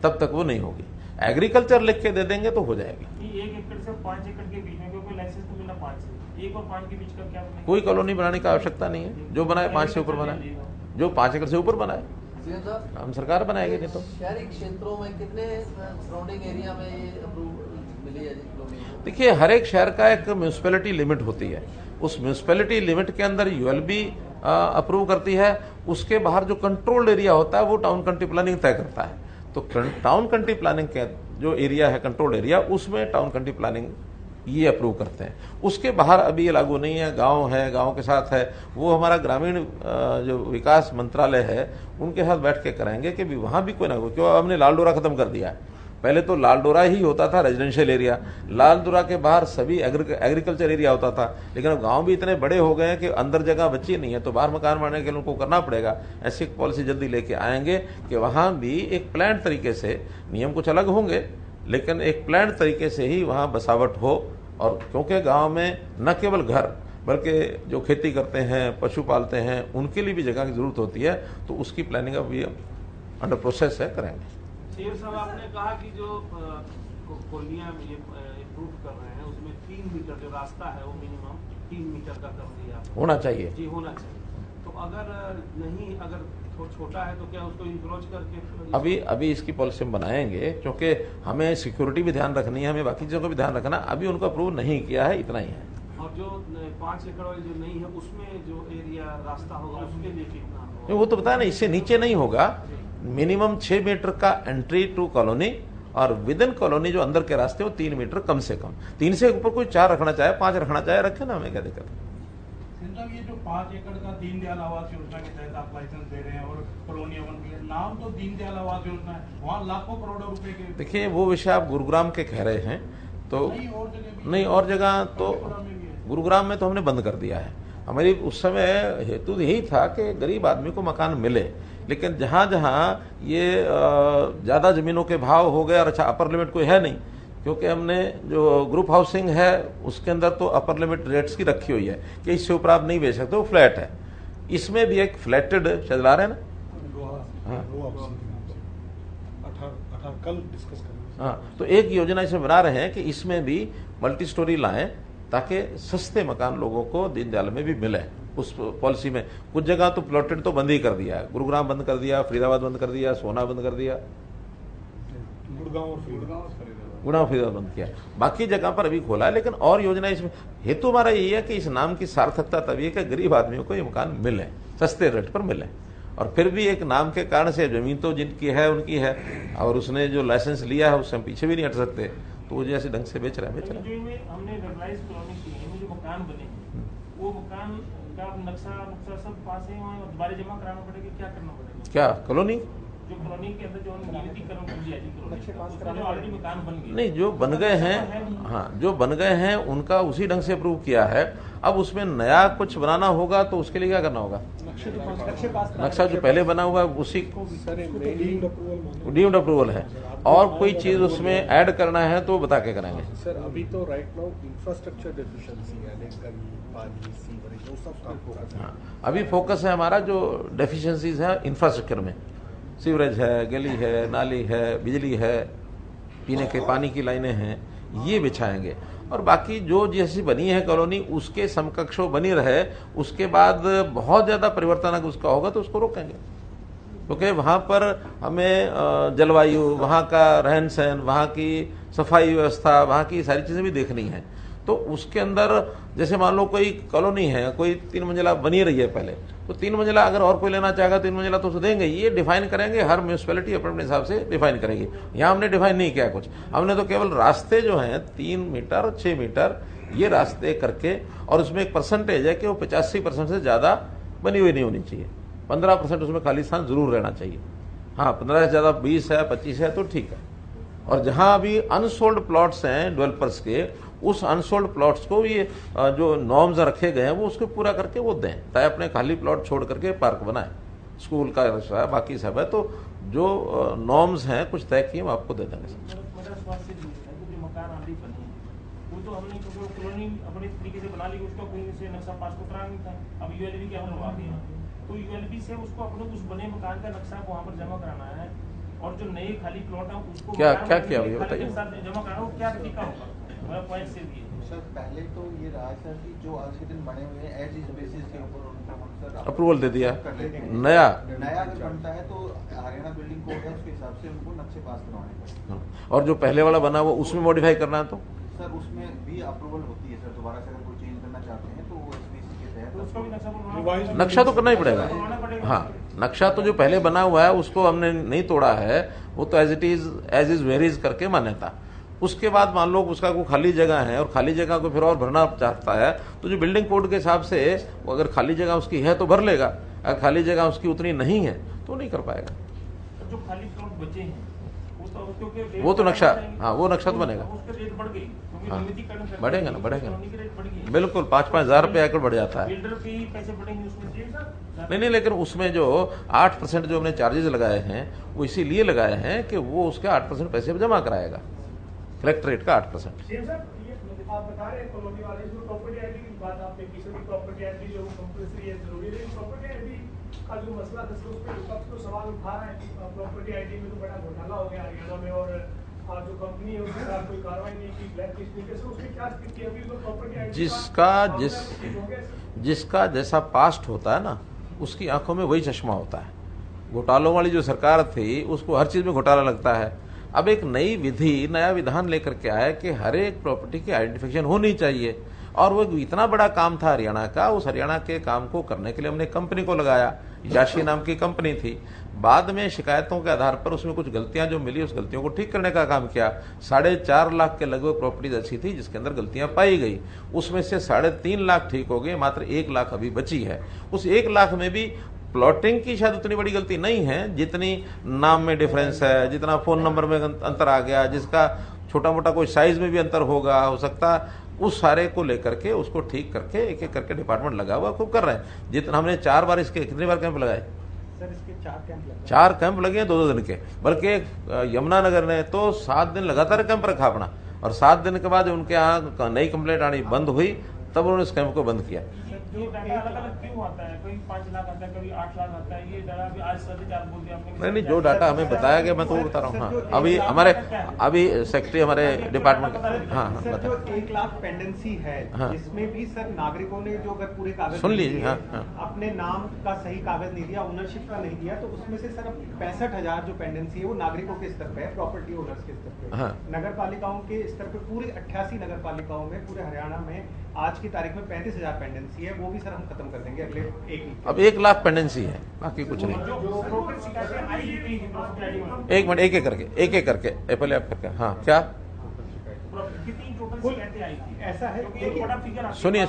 [SPEAKER 2] तब तक वो नहीं होगी। एग्रीकल्चर लिख के दे देंगे तो हो जाएगी।
[SPEAKER 3] 1 एकड़ से 5 एकड़ के बीच में, क्योंकि लाइसेंस तो मिला 5 से, 1 और 5 के बीच का क्या बनेगा?
[SPEAKER 2] कोई कॉलोनी बनाने की आवश्यकता नहीं है, जो बनाए 5 से ऊपर बनाए, जो 5 एकड़ से ऊपर बनाए
[SPEAKER 6] सीएम साहब
[SPEAKER 2] हम सरकार बनाएगी। नहीं तो
[SPEAKER 6] शहरी क्षेत्रों में कितने सराउंडिंग एरिया में ये अप्रूवल मिली है कॉलोनी?
[SPEAKER 2] देखिए, हर एक शहर का एक म्यूनिसिपैलिटी लिमिट होती है, उस म्यूनिसिपैलिटी लिमिट के अंदर यूएलबी अप्रूव करती है। उसके बाहर जो कंट्रोल्ड एरिया होता है वो टाउन कंट्री प्लानिंग तय करता है। तो टाउन कंट्री प्लानिंग के जो एरिया है, कंट्रोल्ड एरिया, उसमें टाउन कंट्री प्लानिंग ये अप्रूव करते हैं। उसके बाहर अभी ये लागू नहीं है। गांव है, गांव के साथ है, वो हमारा ग्रामीण जो विकास मंत्रालय है उनके साथ बैठ के कराएंगे कि भी वहां भी कोई ना हो। क्यों हमने लाल डोरा खत्म कर दिया है, पहले तो लाल डोरा ही होता था रेजिडेंशियल एरिया, लाल डोरा के बाहर सभी एग्रीकल्चर एरिया होता था। लेकिन अब गांव भी इतने बड़े हो गए हैं कि अंदर जगह बची नहीं है, तो बाहर मकान बनाने के लिए उनको करना पड़ेगा। ऐसी पॉलिसी जल्दी लेके आएंगे कि वहां भी एक प्लान तरीके से, नियम कुछ अलग होंगे लेकिन एक प्लान तरीके से ही वहां बसावट हो। और क्योंकि गांव में न केवल घर बल्कि जो खेती करते हैं, पशु पालते हैं, उनके लिए भी जगह की जरूरत होती है, तो उसकी प्लानिंग अभी अंडर प्रोसेस है, करेंगे।
[SPEAKER 3] शेर साहब, आपने कहा कि जो कॉलोनियां ये अप्रूव कर रहे हैं उसमें 3 मीटर जो रास्ता है वो मिनिमम 3 मीटर का कर दिया
[SPEAKER 2] होना चाहिए
[SPEAKER 3] जी, होना चाहिए। तो अगर नहीं, अगर छोटा है तो क्या उसको इंक्रोच करके
[SPEAKER 2] अभी इसकी पॉलिसी हम बनाएंगे, क्योंकि हमें सिक्योरिटी भी ध्यान रखनी है, हमें बाकी चीजों को भी ध्यान रखना। अभी उनको अप्रूव नहीं किया है, इतना ही है।
[SPEAKER 3] और जो 5 एकड़ वाली जो नहीं है उसमें जो एरिया रास्ता होगा उसके लिए कितना होगा?
[SPEAKER 2] वो तो बताया ना, इससे नीचे नहीं होगा। मिनिमम 6 मीटर का एंट्री टू कॉलोनी, और विद इन कॉलोनी जो अंदर के रास्ते वो 3 मीटर कम से कम। 3 से ऊपर कोई 4 रखना चाहे, 5 रखना चाहे, रखे ना, हमें क्या दिक्कत है।
[SPEAKER 5] ये जो 5 एकड़ का दीनदयाल आवास योजना के तहत आप लाइसेंस दे रहे हैं और कॉलोनियां बन रही है, नाम तो दीनदयाल आवास योजना है, वहाँ लाखों करोड़ों रुपए के।
[SPEAKER 2] देखिए, वो विषय आप गुरुग्राम के कह रहे हैं, तो नहीं, और जगह तो गुरुग्राम में तो हमने बंद कर दिया है। हमारी उस समय हेतु यही था कि गरीब आदमी को मकान मिले, लेकिन जहां जहां ये ज्यादा जमीनों के भाव हो गए, और अच्छा अपर लिमिट कोई है नहीं, क्योंकि हमने जो ग्रुप हाउसिंग है उसके अंदर तो अपर लिमिट रेट्स की रखी हुई है कि इससे ऊपर आप नहीं बेच सकते, वो फ्लैट है। इसमें भी एक फ्लैटेड चला रहे हैं ना,
[SPEAKER 5] कल डिस्कस करेंगे।
[SPEAKER 2] हाँ, तो एक योजना इसमें बना रहे हैं कि इसमें भी मल्टी स्टोरी लाएं, ताकि सस्ते मकान लोगों को दीनदयाल में भी मिले। उस पॉलिसी में कुछ जगह तो प्लॉटेड तो बंद ही कर दिया है, गुरुग्राम बंद कर दिया, फरीदाबाद बंद कर दिया, सोना बंद कर दिया,
[SPEAKER 5] गुड़गांव
[SPEAKER 2] फरीदाबाद बंद किया, बाकी जगह पर अभी खोला है। लेकिन और योजना इसमें हेतु हमारा यही है कि इस नाम की सार्थकता तभी है कि गरीब आदमियों को ये मकान मिले, सस्ते रेट पर मिले। और फिर भी एक नाम के कारण से जमीन तो जिनकी है उनकी है, और उसने जो लाइसेंस लिया है उससे हम पीछे भी नहीं हट सकते, तो वो जैसे ढंग से बेच रहे हैं।
[SPEAKER 3] हमने रेगुलाइज कॉलोनी की है, जो मकान बने वो मकान का नक्शा सब पास है, वहाँ दोबारा जमा कराना पड़ेगा, क्या करना पड़ेगा?
[SPEAKER 2] क्या कॉलोनी
[SPEAKER 3] जो कॉलोनी के अंदर जो नियमितीकरण कर दिया जी, कॉलोनी ऑलरेडी मकान बन गए,
[SPEAKER 2] नहीं, जो बन गए हैं, हाँ, जो बन गए हैं उनका उसी ढंग से अप्रूव किया है। अब उसमें नया कुछ बनाना होगा तो उसके लिए क्या करना होगा? नक्शा जो पहले बना हुआ है उसी को डीम्ड अप्रूवल है, और कोई चीज उसमें ऐड करना है तो बता के कराएंगे।
[SPEAKER 7] सर, अभी तो राइट नाउ इंफ्रास्ट्रक्चर डेफिशिएंसी है, पानी, सीवरेज, वो सब काम फोकस है।
[SPEAKER 2] अभी फोकस है हमारा जो डेफिशिएंसीज है इंफ्रास्ट्रक्चर में, सीवरेज है, गली है, नाली है, बिजली है, पीने के पानी की लाइनें हैं, ये बिछाएंगे। और बाकी जो जैसी बनी है कॉलोनी उसके समकक्ष बनी रहे, उसके बाद बहुत ज़्यादा परिवर्तन अगर उसका होगा तो उसको रोकेंगे, क्योंकि वहाँ पर हमें जलवायु, वहाँ का रहन सहन, वहाँ की सफाई व्यवस्था, वहाँ की सारी चीज़ें भी देखनी है। तो उसके अंदर जैसे मान लो कोई कॉलोनी है, कोई 3 मंजिला बनी रही है पहले, तो 3 मंजिला अगर और कोई लेना चाहेगा 3 मंजिला तो उसे देंगे। ये डिफाइन करेंगे, हर म्यूनिसिपैलिटी अपने हिसाब से डिफाइन करेगी। यहाँ हमने डिफाइन नहीं किया कुछ, हमने तो केवल रास्ते जो हैं 3 मीटर 6 मीटर ये रास्ते करके, और उसमें एक परसेंटेज है कि वो 85% से ज़्यादा बनी हुई नहीं होनी चाहिए, 15% उसमें खाली स्थान जरूर रहना चाहिए। हाँ, 15 से ज़्यादा 20 है 25 है तो ठीक है। और जहाँ अभी अनसोल्ड प्लॉट्स हैं डेवलपर्स के, उस अनसोल्ड प्लॉट्स को ये जो नॉर्म्स रखे गए हैं वो उसको पूरा करके वो दें, ताकि अपने खाली प्लॉट छोड़ करके पार्क बनाएं। स्कूल का है, बाकी सब है, तो जो नॉर्म्स हैं कुछ तय किए हम आपको दे देंगे।
[SPEAKER 3] मेरा स्वास्थ्य जो मकान ऑलरेडी बने हैं वो तो हमने कॉलोनी अपने तरीके से बना ली, उसका कोई से नक्शा पास को करा नहीं था। अब यूएलबी के हम लोग आ गए हैं, तो यूएलबी से उसको अपने उस बने मकान का नक्शा वहाँ पर जमा कराना है, और जो नए खाली प्लॉट है उसको
[SPEAKER 2] क्या किया भैया बताइए।
[SPEAKER 3] जमा कराना वो क्या तरीका होगा, मेरा पॉइंट से भी
[SPEAKER 8] सर। पहले तो ये रहा सर कि जो आज के दिन बने हुए हैं एज इज बेसिस के ऊपर उनको हम सर
[SPEAKER 2] अप्रूवल दे दिया।
[SPEAKER 8] नया अगर बनता है तो हरियाणा बिल्डिंग कोड है उसके हिसाब से उनको नक्शे पास करवाने पड़ते।
[SPEAKER 2] और जो पहले वाला बना हुआ उसमें मॉडिफाई करना है तो
[SPEAKER 8] सर उसमें भी अप्रूवल होती है सर, दोबारा से अगर कोई चेंज करना चाहते हैं तो वो एसबीसी के तहत
[SPEAKER 2] नक्शा तो करना ही पड़ेगा। हाँ, नक्शा तो जो पहले बना हुआ है उसको हमने नहीं तोड़ा है, वो तो एज इज वेरीज करके मान्यता। उसके बाद मान लो उसका कोई खाली जगह है और खाली जगह को फिर और भरना चाहता है, तो जो बिल्डिंग कोड के हिसाब से अगर खाली जगह उसकी है तो भर लेगा, अगर खाली जगह उसकी उतनी नहीं है तो नहीं कर पाएगा।
[SPEAKER 3] जो खाली प्लॉट बचे हैं
[SPEAKER 2] वो तो नक्शा, हाँ वो नक्शा तो बनेगा। हाँ, बढ़ेगा ना, बढ़ेगा ना, बिल्कुल 5-5 हज़ार रुपये एकड़ बढ़ जाता है। नहीं, लेकिन उसमें जो 8% जो हमने चार्जेस लगाए हैं वो इसीलिए लगाए हैं कि वो उसके 8% पैसे जमा कराएगा, कलेक्ट्रेट का 8%।
[SPEAKER 5] आप बता रहे हैं कॉलोनी वाले जो प्रॉपर्टी आईडी की बात आपने की, सभी प्रॉपर्टी आईडी जो कंपल्सरी है जरूरी है, प्रॉपर्टी आईडी का जो मसला था उस पर विपक्ष तो सवाल उठा रहा है कि प्रॉपर्टी आईडी में तो बड़ा घोटाला हो गया हरियाणा में, और जो कंपनी है उसके खिलाफ कोई कार्रवाई नहीं की, ब्लैक लिस्ट नहीं, उसकी क्या स्थिति है अभी? तो प्रॉपर्टी आईडी
[SPEAKER 2] जिसका जैसा पास्ट होता है ना उसकी आंखों में वही चश्मा होता है। घोटालों वाली जो सरकार थी उसको हर चीज में घोटाला लगता है। अब एक नई विधि, नया विधान लेकर के आया कि हर एक प्रॉपर्टी की आइडेंटिफिकेशन होनी चाहिए, और वो इतना बड़ा काम था हरियाणा का। उस हरियाणा के काम को करने के लिए हमने कंपनी को लगाया, याशी नाम की कंपनी थी। बाद में शिकायतों के आधार पर उसमें कुछ गलतियां जो मिली, उस गलतियों को ठीक करने का काम किया। 4.5 लाख के लगभग प्रॉपर्टीज ऐसी थी जिसके अंदर गलतियां पाई गई, उसमें से 3.5 लाख ठीक हो गए, मात्र 1 लाख अभी बची है। उस 1 लाख में भी प्लॉटिंग की शायद उतनी बड़ी गलती नहीं है जितनी नाम में डिफरेंस है, जितना फोन नंबर में अंतर आ गया, जिसका छोटा मोटा कोई साइज में भी अंतर हो सकता, उस सारे को लेकर के उसको ठीक करके एक एक करके डिपार्टमेंट लगा हुआ खूब कर रहे हैं। जितना हमने 4 बार इसके कितनी बार कैंप लगाए?
[SPEAKER 6] सर इसके 4 कैंप लगे,
[SPEAKER 2] 4 कैंप लगे हैं 2-2 दिन के। बल्कि यमुनानगर ने तो 7 दिन लगातार कैंप रखा अपना, और 7 दिन के बाद उनके यहाँ नई कंप्लेंट आनी बंद हुई, तब उन्होंने इस कैंप को बंद किया।
[SPEAKER 3] अलग-अलग क्यों आता है? कोई 5 लाख आता है, कभी 8 लाख आता है, ये डाटा भी आज 4.5 बोल दिया आपने।
[SPEAKER 2] नहीं, जो डाटा हमें बताया गया मैं तो वो बता रहा हूँ। हाँ, अभी सेक्रेटरी हमारे डिपार्टमेंट, हाँ
[SPEAKER 9] सर जो 1 लाख पेंडेंसी है,
[SPEAKER 2] हाँ,
[SPEAKER 9] जिसमें भी सर नागरिकों ने जो अगर पूरे कागज
[SPEAKER 2] सुन लीजिए, हाँ,
[SPEAKER 9] अपने नाम का सही कागज नहीं दिया, ओनरशिप का नहीं दिया, तो उसमें से सर 65,000 जो पेंडेंसी है वो नागरिकों के स्तर पे है, प्रॉपर्टी ओनर्स के स्तर पे।
[SPEAKER 2] हाँ,
[SPEAKER 9] नगर पालिकाओं के स्तर पे पूरे 88 नगर पालिकाओं में पूरे हरियाणा में आज की तारीख में 35,000 पेंडेंसी है, वो भी सर हम खत्म कर देंगे अगले 1 वीक।
[SPEAKER 2] अब 1 लाख पेंडेंसी है, बाकी कुछ नहीं। एक मिनट, एक एक करके पहले आप करके, हाँ क्या
[SPEAKER 9] ऐसा है,
[SPEAKER 2] सुनिए।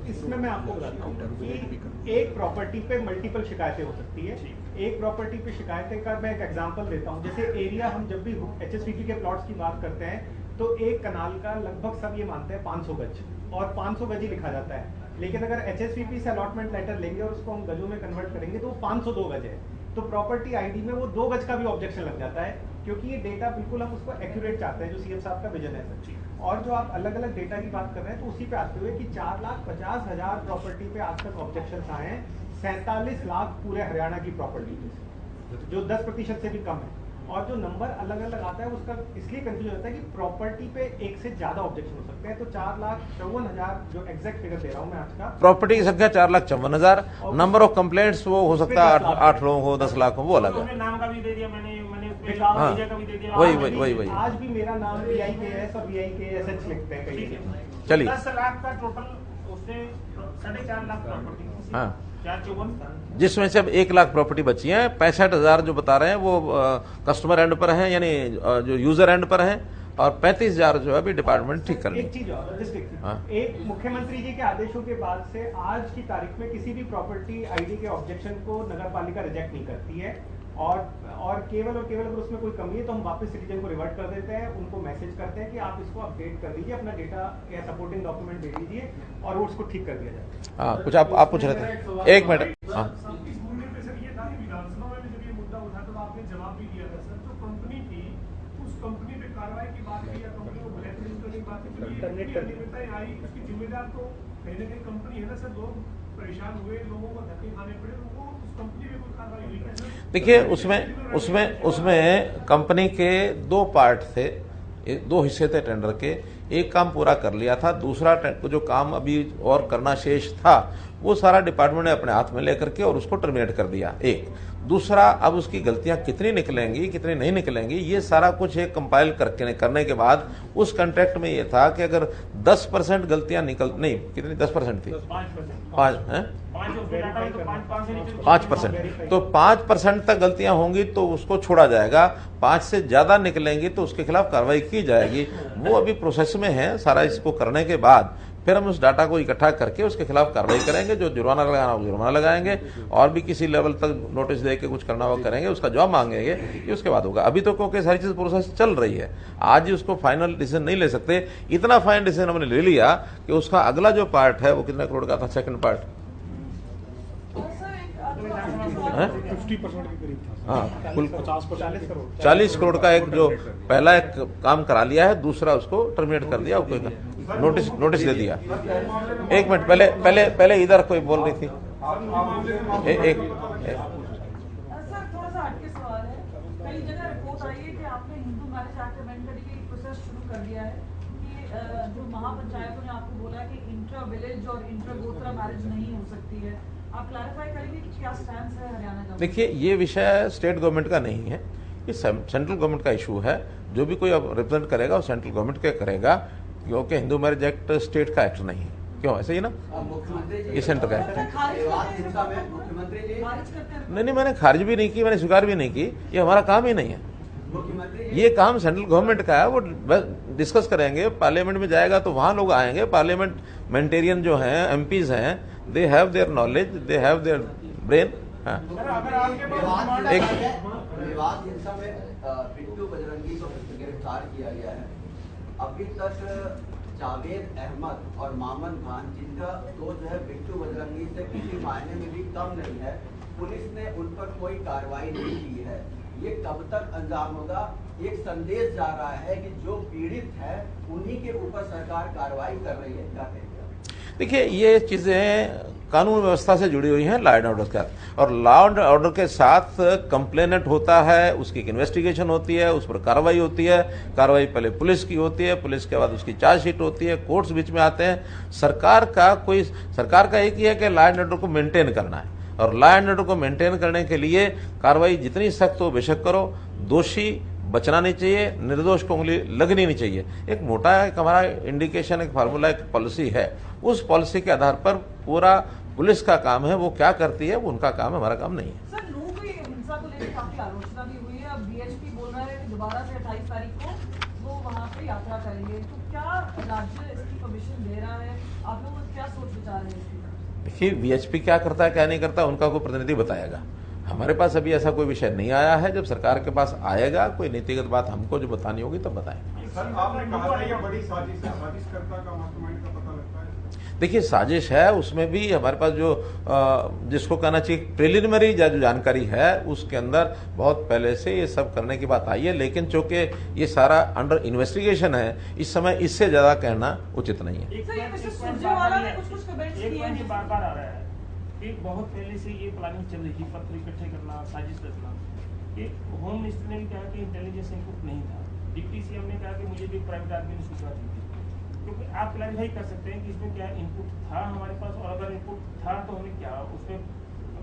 [SPEAKER 9] इसमें मैं आपको बताता हूँ कि एक प्रॉपर्टी पे मल्टीपल शिकायतें हो सकती है। एक प्रॉपर्टी पे शिकायतें का मैं एक एग्जांपल देता हूँ। जैसे एरिया, हम जब भी एचएसवीपी के प्लॉट्स की बात करते हैं तो एक कनाल का लगभग सब ये मानते हैं 500 गज, और 500 गज ही लिखा जाता है। लेकिन अगर एचएसवीपी से अलॉटमेंट लेटर लेंगे और उसको हम गजों में कन्वर्ट करेंगे तो 502 गज है, तो प्रॉपर्टी आईडी में वो 2 गज का भी ऑब्जेक्शन लग जाता है, क्योंकि ये डेटा बिल्कुल हम उसको एक्यूरेट चाहते हैं, जो सीएम साहब का विजन है सच्ची। और जो आप अलग अलग डेटा की बात कर रहे हैं तो उसी पे आते हुए कि 4,50,000 प्रॉपर्टी पे आज तक ऑब्जेक्शन आए हैं, 47 लाख पूरे हरियाणा की प्रॉपर्टी पे, जो 10% से भी कम है। और जो नंबर अलग अलग आता है उसका इसलिए कंफ्यूजन होता है कि प्रॉपर्टी पे एक से ज्यादा ऑब्जेक्शन हो सकते हैं। तो 4,54,000 जो एग्जैक्ट फिगर दे रहा हूँ मैं आज का,
[SPEAKER 2] प्रॉपर्टी की संख्या 4,54,000, नंबर ऑफ कंप्लेंट्स वो हो सकता है 8 लोगों को, 10 लाख हो, वो अलग है।
[SPEAKER 3] नाम का भी दे दिया मैंने
[SPEAKER 2] हाँ,
[SPEAKER 3] का भी दे दिया।
[SPEAKER 2] वही
[SPEAKER 9] आज भी मेरा नाम VIKS और VIKSH लिखते हैं कहीं।
[SPEAKER 2] चलिए
[SPEAKER 3] 10 लाख का टोटल, उससे 4.5 लाख प्रॉपर्टी,
[SPEAKER 2] हाँ,
[SPEAKER 3] 454,
[SPEAKER 2] जिसमें से अब 1 लाख प्रॉपर्टी बची है। 65,000 जो बता रहे हैं वो कस्टमर एंड पर है, यानी जो यूजर एंड पर है, और 35,000 जो है अभी डिपार्टमेंट ठीक कर
[SPEAKER 9] एक चीज और, एक मुख्यमंत्री जी के आदेशों के बाद से आज की तारीख में किसी भी प्रॉपर्टी आईडी के ऑब्जेक्शन को नगर पालिका रिजेक्ट नहीं करती है, और केवल अगर उसमें कोई कमी है तो हम वापस सिटीजन को रिवर्ट कर देते हैं, उनको मैसेज करते हैं कि आप इसको अपडेट कर दीजिए, अपना डेटा या सपोर्टिंग डॉक्यूमेंट दे दीजिए और वो उसको ठीक कर दिया जाए।
[SPEAKER 2] हाँ, कुछ आप पूछ रहे थे, 1 मिनट। हाँ,
[SPEAKER 5] इस मुद्दे पे सर ये था कि विधानसभा में भी जब ये मुद्दा उठा तो आपने जवाब भी दिया था सर, जो कंपनी थी उस कंपनी पे कार्रवाई की बात की या कंपनी को ब्लैकलिस्ट करने की बात की, अनियमितताएं आई, उसकी जिम्मेदार तो कहीं ना कहीं कंपनी है ना सर। लोग परेशान हुए, लोगों को धक्के खाने पड़े, उनको उस कंपनी पे कोई कार्रवाई हुई क्या सर?
[SPEAKER 2] देखिए उसमें कंपनी के 2 पार्ट थे, 2 हिस्से थे टेंडर के। एक काम पूरा कर लिया था, दूसरा जो काम अभी और करना शेष था वो सारा डिपार्टमेंट ने अपने हाथ में लेकर के और उसको टर्मिनेट कर दिया। एक दूसरा, अब उसकी गलतियां कितनी निकलेंगी कितनी नहीं निकलेंगी ये सारा कुछ एक कंपाइल करने के बाद उस कॉन्ट्रैक्ट में ये था कि अगर 10% गलतियां नहीं, कितनी 10% थी, 5%, तो 5% तक गलतियां होंगी तो उसको छोड़ा जाएगा, 5 से ज्यादा निकलेंगी तो उसके खिलाफ कार्रवाई की जाएगी। वो अभी प्रोसेस में है। सारा इसको करने के बाद फिर हम उस डाटा को इकट्ठा करके उसके खिलाफ कार्रवाई करेंगे, जो जुर्माना लगाना हो जुर्माना लगाएंगे, और भी किसी लेवल तक नोटिस दे के कुछ करना होगा करेंगे, उसका जवाब मांगेंगे, ये उसके बाद होगा। अभी तो क्योंकि सारी चीज प्रोसेस चल रही है, आज ही उसको फाइनल डिसीजन नहीं ले सकते। इतना फाइनल डिसीजन हमने ले लिया कि उसका अगला जो पार्ट है वो कितने करोड़ का था, सेकंड पार्ट
[SPEAKER 7] 50% के करीब था।
[SPEAKER 2] हाँ, कुल
[SPEAKER 7] 40
[SPEAKER 2] करोड़ का एक जो पहला एक काम करा लिया है, दूसरा उसको टर्मिनेट कर दिया, नोटिस दे दिया। 1 मिनट, पहले इधर कोई बोल रही थी। एक
[SPEAKER 10] सर थोड़ा सा हटके सवाल है, कई जगह रिपोर्ट आई है कि आपने हिंदू मैरिज एक्ट अमेंड करने की प्रोसेस शुरू कर दिया है कि जो महापंचायतों ने आपको बोला कि इंट्रा विलेज और इंट्रा गोत्रा मैरिज नहीं हो सकती है, आप क्लैरिफाई करेंगे कि क्या स्टैंड है हरियाणा का?
[SPEAKER 2] देखिए, ये विषय स्टेट गवर्नमेंट का नहीं है, ये सेंट्रल गवर्नमेंट का इशू है। जो भी कोई अब रिप्रेजेंट करेगा वो सेंट्रल गवर्नमेंट के करेगा, क्योंकि हिंदू मैरिज एक्ट स्टेट का एक्ट नहीं है। क्यों, ऐसे ही ना, ये सेंटर का एक्ट है। नहीं, मैंने खारिज भी नहीं की, मैंने स्वीकार भी नहीं की, ये हमारा काम ही नहीं है। ये काम सेंट्रल गवर्नमेंट का है, वो डिस्कस करेंगे, पार्लियामेंट में जाएगा तो वहां लोग आएंगे, पार्लियामेंटेरियन जो हैं, एमपीज हैं, they have their knowledge, they have their brain.
[SPEAKER 11] एक विवाद हिंसा में बिट्टू बजरंगी को गिरफ्तार किया गया है। अभी तक जावेद अहमद और मामन खान, जिनका जो है बिट्टू बजरंगी से किसी मायने में भी कम नहीं है, पुलिस ने उन पर कोई कार्रवाई नहीं की है। ये कब तक अंजाम होगा? एक संदेश जा रहा है कि जो पीड़ित है उन्हीं के ऊपर सरकार कार्रवाई कर रही है। क्या कहेंगे?
[SPEAKER 2] देखिए, ये चीजें कानून व्यवस्था से जुड़ी हुई हैं, लॉ एंड ऑर्डर के साथ, और लॉ एंड ऑर्डर के साथ कंप्लेनेंट होता है, उसकी एक इन्वेस्टिगेशन होती है, उस पर कार्रवाई होती है। कार्रवाई पहले पुलिस की होती है, पुलिस के बाद उसकी चार्जशीट होती है, कोर्ट्स बीच में आते हैं। सरकार का एक ही है कि लॉ एंड ऑर्डर को मेंटेन करना है, और लॉ एंड ऑर्डर को मेंटेन करने के लिए कार्रवाई जितनी सख्त हो बेशक करो, दोषी बचना नहीं चाहिए, निर्दोष को उंगली लगनी नहीं चाहिए। एक मोटा एक हमारा इंडिकेशन, एक फार्मूला, एक पॉलिसी है, उस पॉलिसी के आधार पर पूरा पुलिस का काम है, वो क्या करती है वो उनका काम है, हमारा काम नहीं है।
[SPEAKER 10] सर, नूह की हिंसा को लेकर काफी आलोचना भी हुई है। अब बीएचपी बोल रहा है कि दोबारा से 28 तारीख को वो वहाँ पे यात्रा करेंगे, तो क्या राज्य इसकी परमिशन दे रहा है? आप लोग क्या सोच विचार है इसकी?
[SPEAKER 2] देखिए, बीएचपी क्या करता है क्या नहीं करता, उनका कोई प्रतिनिधि बताएगा। हमारे पास अभी ऐसा कोई विषय नहीं आया है। जब सरकार के पास आएगा कोई नीतिगत बात हमको जो बतानी होगी तब बताएंगे।
[SPEAKER 7] सर, आपने कहा था ये बड़ी साजिश है, साजिशकर्ता का मास्टरमाइंड का पता लगता है?
[SPEAKER 2] देखिए, साजिश है, उसमें भी हमारे पास जो जिसको कहना चाहिए प्रिलिमिनरी जो जानकारी है, उसके अंदर बहुत पहले से ये सब करने की बात आई है, लेकिन चूंकि ये सारा अंडर इन्वेस्टिगेशन है, इस समय इससे ज्यादा कहना उचित नहीं है।
[SPEAKER 3] बार आ रहा है कि बहुत पहले से ये प्लानिंग चल रही थी, पत्र इकट्ठे करना, साजिश रचना। होम मिनिस्टर ने भी कहा कि इंटेलिजेंस इनपुट नहीं था, डिप्टी सीएम ने कहा कि मुझे भी प्राइवेट आदमी ने सूचना दी थी। क्योंकि आप क्लैरिफाई कर सकते हैं कि इसमें क्या इनपुट था हमारे पास, और अगर इनपुट था तो हमें क्या उसमें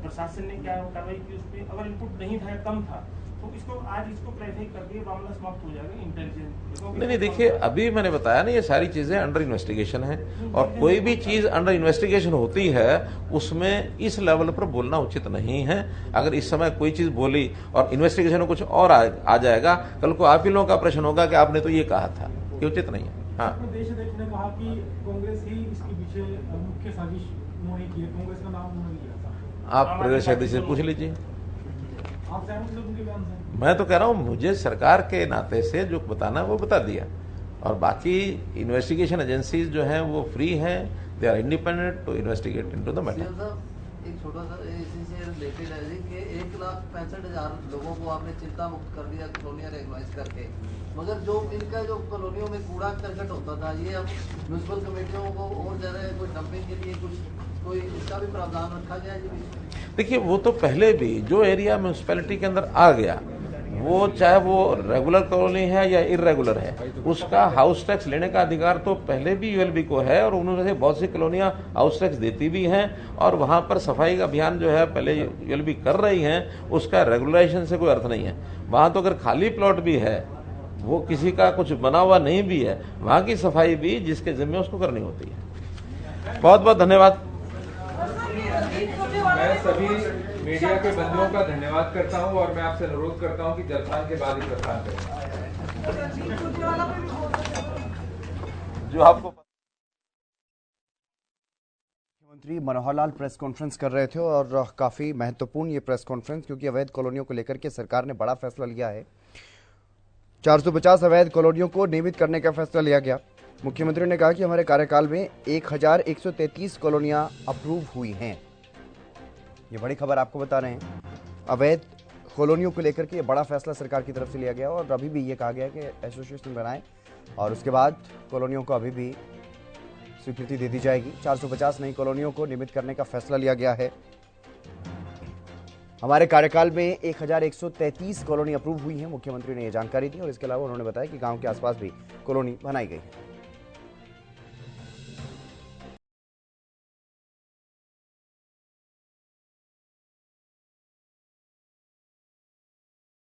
[SPEAKER 3] प्रशासन ने क्या कार्रवाई की उसमें, अगर इनपुट नहीं था, कम था, तो इसको आज इसको क्लैरिफाई करके मामला समाप्त हो जाएगा इंटेलिजेंस।
[SPEAKER 2] नहीं, देखिए अभी मैंने बताया ना, ये सारी चीजें अंडर इन्वेस्टिगेशन है, और कोई भी चीज अंडर इन्वेस्टिगेशन होती है उसमें इस लेवल पर बोलना उचित नहीं है। अगर इस समय कोई चीज बोली और इन्वेस्टिगेशन में कुछ और आ जाएगा, कल को आप ही लोगों का प्रश्न होगा कि आपने तो ये कहा था, ये उचित नहीं है। हाँ,
[SPEAKER 5] देश अध्यक्ष ने कहा कि कांग्रेस ही इसके पीछे मुख्य साजिश उन्होंने की है, कांग्रेस का नाम उन्होंने लिया था।
[SPEAKER 2] आप प्रदेश अध्यक्ष से पूछ लीजिए।
[SPEAKER 5] आप सहमत हैं उनके बयान से?
[SPEAKER 2] मैं तो कह रहा हूँ, मुझे सरकार के नाते से जो बताना वो बता दिया, और बाकी इन्वेस्टिगेशन एजेंसीज जो हैं वो फ्री हैं, they are independent to investigate into the matter.
[SPEAKER 12] एक छोटा सा इसी से रिलेटेड है जी कि 1,65,000 लोगों को आपने चिंता मुक्त कर दिया कॉलोनियां रेगुलाइज करके, मगर जो इनका जो कॉलोनियों में कूड़ा करकट होता था, ये अब म्यूनसिपल कमेटियों को और ज्यादा कोई डंपिंग के लिए कोई इसका भी प्रावधान रखा गया है जी?
[SPEAKER 2] देखिए, वो तो पहले भी जो एरिया म्यूनसिपैलिटी के अंदर आ गया, वो चाहे वो रेगुलर कॉलोनी है या इरेगुलर है, उसका हाउस टैक्स लेने का अधिकार तो पहले भी यूएलबी को है, और उन्होंने से बहुत सी कॉलोनियां हाउस टैक्स देती भी हैं, और वहां पर सफाई का अभियान जो है पहले यूएलबी कर रही हैं, उसका रेगुलेशन से कोई अर्थ नहीं है। वहां तो अगर खाली प्लॉट भी है, वो किसी का कुछ बना हुआ नहीं भी है, वहां की सफाई भी जिसके जिम्मे उसको करनी होती है। बहुत बहुत धन्यवाद।
[SPEAKER 1] मैं सभी मीडिया के बंधुओं का धन्यवाद करता हूं, और मैं आपसे अनुरोध करता हूं कि जलपान के बाद ही प्रस्थान करें।
[SPEAKER 2] जो आपको
[SPEAKER 13] मुख्यमंत्री मनोहर लाल प्रेस कॉन्फ्रेंस कर रहे थे, और काफी महत्वपूर्ण ये प्रेस कॉन्फ्रेंस, क्योंकि अवैध कॉलोनियों को लेकर के सरकार ने बड़ा फैसला लिया है। 450 अवैध कॉलोनियों को नियमित करने का फैसला लिया गया। मुख्यमंत्री ने कहा कि हमारे कार्यकाल में 1133 कॉलोनियां अप्रूव हुई हैं। ये बड़ी खबर आपको बता रहे हैं। अवैध कॉलोनियों को लेकर के ये बड़ा फैसला सरकार की तरफ से लिया गया, और अभी भी ये कहा गया कि एसोसिएशन बनाएं, और उसके बाद कॉलोनियों को अभी भी स्वीकृति दे दी जाएगी। 450 नई कॉलोनियों को नियमित करने का फैसला लिया गया है। हमारे कार्यकाल में 1133 कॉलोनी अप्रूव हुई है, मुख्यमंत्री ने यह जानकारी दी, और इसके अलावा उन्होंने बताया कि गांव के आसपास भी कॉलोनी बनाई गई है।